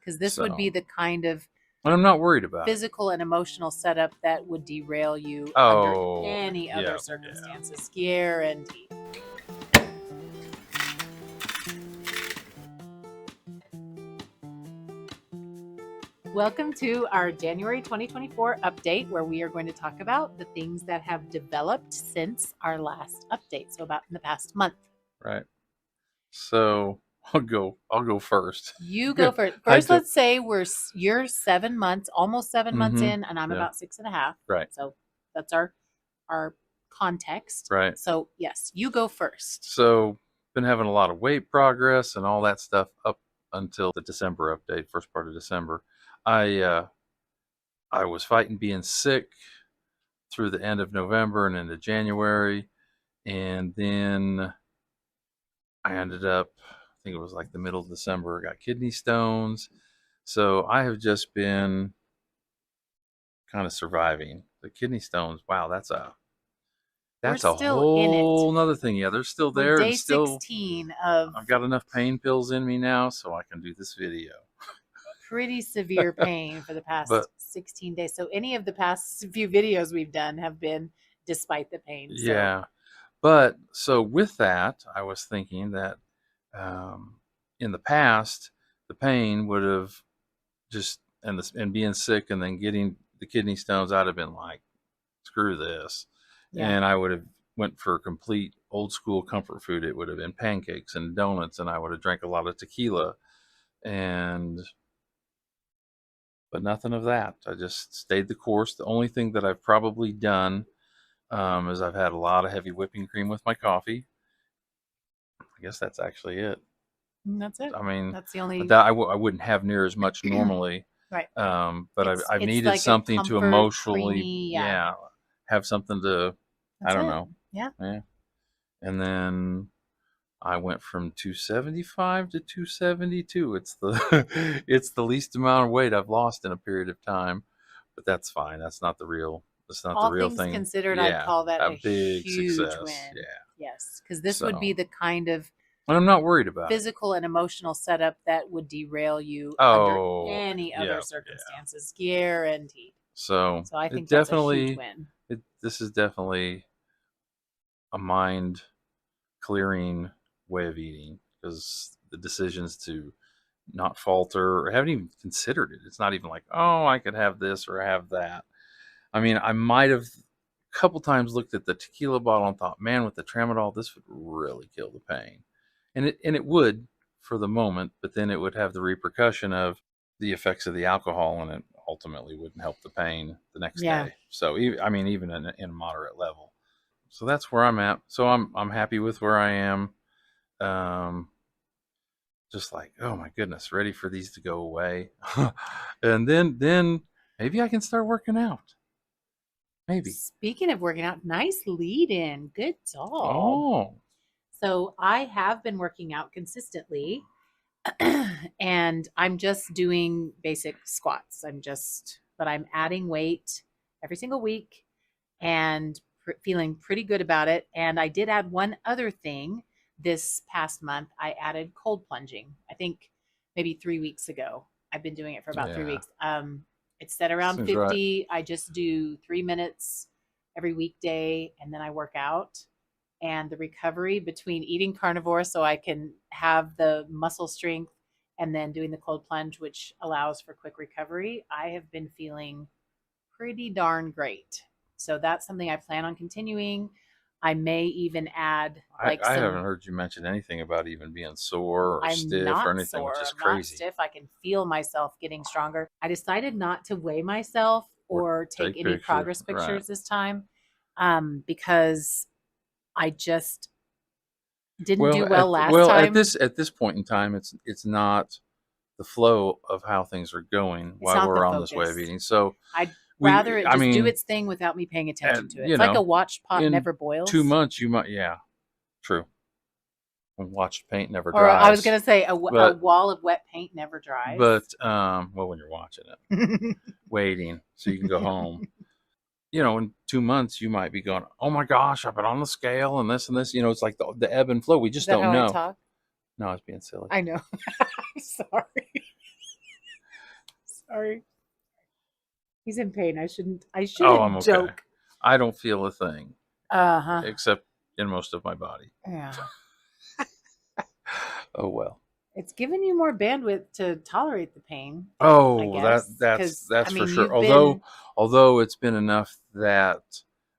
because this would be So, the kind of and I'm not worried about it. physical and emotional setup that would derail you Oh, under any yeah, other yeah. circumstances. Guaranteed. Welcome to our January 2024 update, where we are going to talk about the things that have developed since our last update. So about in the past month. Right. So I'll go first. You go first. I First, go. let's say you're 7 months, almost 7 months Mm-hmm. in, and I'm Yeah. about 6.5. Right. So that's our context. Right. So yes, you go first. So been having a lot of weight progress and all that stuff up until the December update, first part of December. I was fighting being sick through the end of November and into January, and then I ended up, I think it was like the middle of December, I got kidney stones. So I have just been kind of surviving the kidney stones. Wow, that's a We're still in whole it. nother thing. Yeah, they're still We're there, and day still 16 of I've got enough pain pills in me now so I can do this video. pretty severe pain for the past But 16 days. So any of the past few videos we've done have been despite the pain. So yeah, but so with that, I was thinking that in the past, the pain would have just and being sick and then getting the kidney stones, I'd have been like, screw this, yeah. and I would have went for complete old school comfort food. It would have been pancakes and donuts, and I would have drank a lot of tequila, but nothing of that. I just stayed the course. The only thing that I've probably done is I've had a lot of heavy whipping cream with my coffee. I guess that's actually it. That's it. I mean, That's the only that I wouldn't have near as much normally. right. But I've It's needed like a something to comfort, emotionally, creamy, have something to, I That's don't it. know. Yeah. Yeah. And then I went from 275 to 272. It's the it's the least amount of weight I've lost in a period of time, but that's fine. That's not the real All things thing. considered, I'd Yeah, call that a a big huge success. win. Yeah. Yes, because this would So, be the kind of and I'm not worried about it. physical and emotional setup that would derail you Oh, under any yeah, other yeah. circumstances. Guaranteed. So So I it think that's a huge definitely, win. this is definitely a mind clearing way of eating, because the decisions to not falter, or haven't even considered it. It's not even like, oh, I could have this or have that. I mean, I might have a couple times looked at the tequila bottle and thought, man, with the tramadol, this would really kill the pain. And it would for the moment, but then it would have the repercussion of the effects of the alcohol, and it ultimately wouldn't help the pain the next day. So, I mean, even in a moderate level. So that's where I'm at. So I'm happy with where I am. Just like, oh my goodness, ready for these to go away. And then maybe I can start working out. Maybe. Speaking of working out, nice lead in. Good job. Oh. So I have been working out consistently and I'm just doing basic squats. But I'm adding weight every single week and feeling pretty good about it. And I did add one other thing this past month. I added cold plunging. I think maybe 3 weeks ago. I've been doing it for about 3 weeks. It's set around Seems 50. Right. I just do 3 minutes every weekday and then I work out. And the recovery between eating carnivore so I can have the muscle strength and then doing the cold plunge, which allows for quick recovery, I have been feeling pretty darn great. So that's something I plan on continuing. I may even add I haven't heard you mention anything about even being sore or stiff or anything, which is crazy. Not stiff. I can feel myself getting stronger. I decided not to weigh myself or take any progress pictures this time because I just didn't do well last time. At this point in time, it's not the flow of how things are going while we're on this way of eating. So I'd rather it just do its thing without me paying attention to it. It's like a watched pot never boils. 2 months, you might, true. When watched paint never or dries. I was going to say a wall of wet paint never dries. But well, when you're watching it, waiting so you can go home. In 2 months, you might be going, oh my gosh, I've been on the scale and this. It's like the ebb and flow. We just don't know. I talk? No, I was being silly. I know. I'm sorry. Sorry. He's in pain. I Oh, I'm shouldn't okay. joke. I don't feel a thing Uh-huh. except in most of my body. Yeah. Oh well. It's given you more bandwidth to tolerate the pain, I Oh, that guess. that's Because, I that's for mean, sure. you've been, Although it's been enough that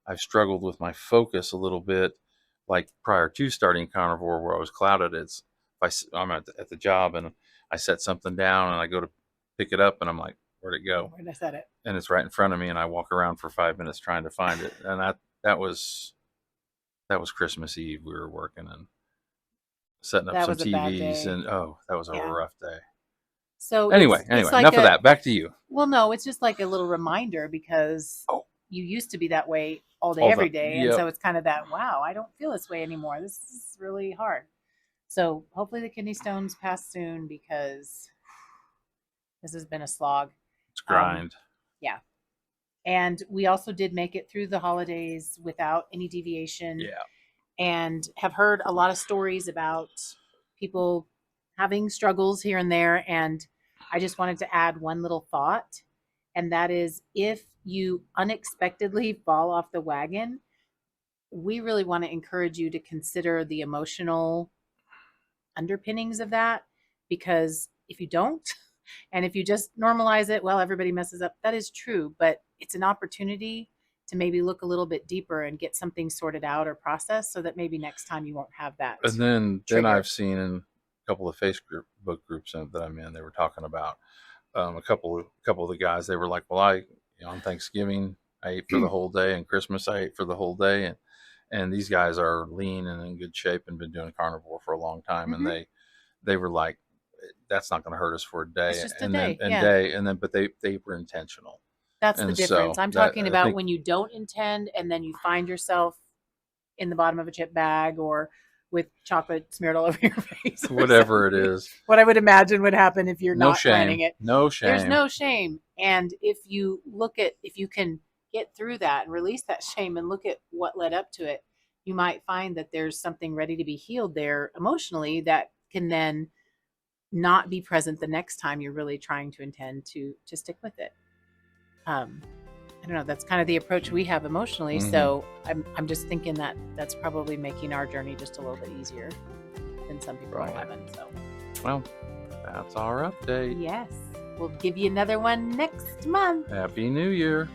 I've struggled with my focus a little bit, like prior to starting carnivore, where I was clouded. It's if I'm at the job and I set something down and I go to pick it up and I'm like, where'd it go? when I said it, And it's right in front of me and I walk around for 5 minutes trying to find it. And that was Christmas Eve. We were working and setting up that some was a bad TVs day. and oh, that was a Yeah. rough day. So it's Anyway, like enough of that. Back to you. well, no, it's just like a little reminder because Oh, you used to be that way all day, all every the day. And yep. so it's kind of that, wow, I don't feel this way anymore. This is really hard. So hopefully the kidney stones pass soon because this has been a slog. It's Um, grind. yeah. And we also did make it through the holidays without any deviation Yeah. and have heard a lot of stories about people having struggles here and there. And I just wanted to add one little thought, and that is if you unexpectedly fall off the wagon, we really want to encourage you to consider the emotional underpinnings of that because if you don't, and if you just normalize it, well, everybody messes up. That is true, but it's an opportunity to maybe look a little bit deeper and get something sorted out or processed so that maybe next time you won't have that And then trigger. I've seen in a couple of Facebook groups that I'm in, they were talking about a couple of the guys. They were like, well, on Thanksgiving I ate for the whole day, and Christmas I ate for the whole day, and these guys are lean and in good shape and been doing carnivore for a long time, and Mm-hmm. they were like, that's not going to hurt us for a It's day, just a day. Yeah. but they were intentional, That's the and difference. so I'm that talking I about think when you don't intend and then you find yourself in the bottom of a chip bag or with chocolate smeared all over your face or whatever it something. is, What I would imagine would happen if you're no not planning shame, it. no There's shame. no shame. And if you can get through that and release that shame and look at what led up to it, you might find that there's something ready to be healed there emotionally that can then not be present the next time you're really trying to intend to stick with it. um I don't know, that's kind of the approach we have emotionally, Hmm. so I'm just thinking that that's probably making our journey just a little bit easier than some people are Right. having. So Well, that's our update. yes, we'll give you another one next month. Happy New Year.